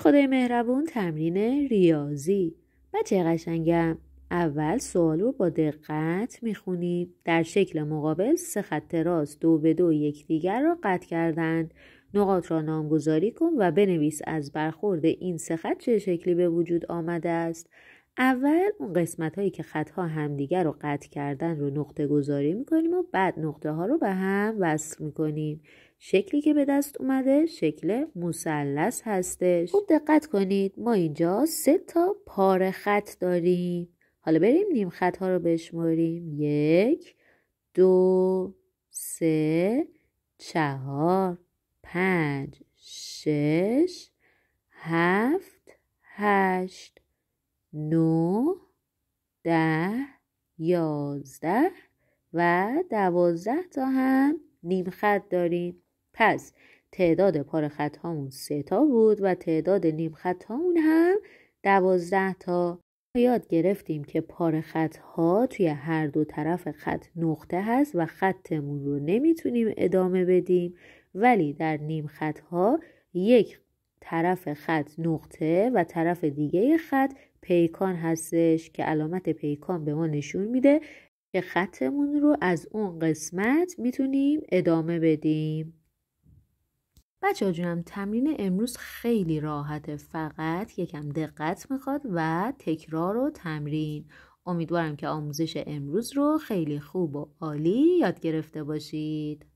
خدای مهربون تمرین ریاضی. بچه قشنگم، اول سوال رو با دقت میخونیم. در شکل مقابل 3 خط راست 2 به 2 یکدیگر را قطع کردند. نقاط را نامگذاری کن و بنویس از برخورد این 3 خط چه شکلی به وجود آمده است. اول اون قسمت هایی که خطها همدیگر رو قطع کردن رو نقطه گذاری میکنیم و بعد نقطه ها رو به هم وصل میکنیم. شکلی که به دست اومده شکل مثلث هستش. خوب دقت کنید، ما اینجا 3 تا پاره خط داریم. حالا بریم نیم خط ها رو بشماریم. 1 2 3 4 5 6 7 8 9 10 11 و 12 تا هم نیم خط داریم. پس تعداد پاره خط هامون 3 تا بود و تعداد نیم خط هامون هم 12 تا. یاد گرفتیم که پاره خط ها توی هر دو طرف خط نقطه هست و خطمون رو نمیتونیم ادامه بدیم، ولی در نیم خط ها یک طرف خط نقطه و طرف دیگه خط پیکان هستش که علامت پیکان به ما نشون میده که خطمون رو از اون قسمت میتونیم ادامه بدیم. بچه ها جونم، تمرین امروز خیلی راحته، فقط یکم دقت میخواد و تکرار و تمرین. امیدوارم که آموزش امروز رو خیلی خوب و عالی یاد گرفته باشید.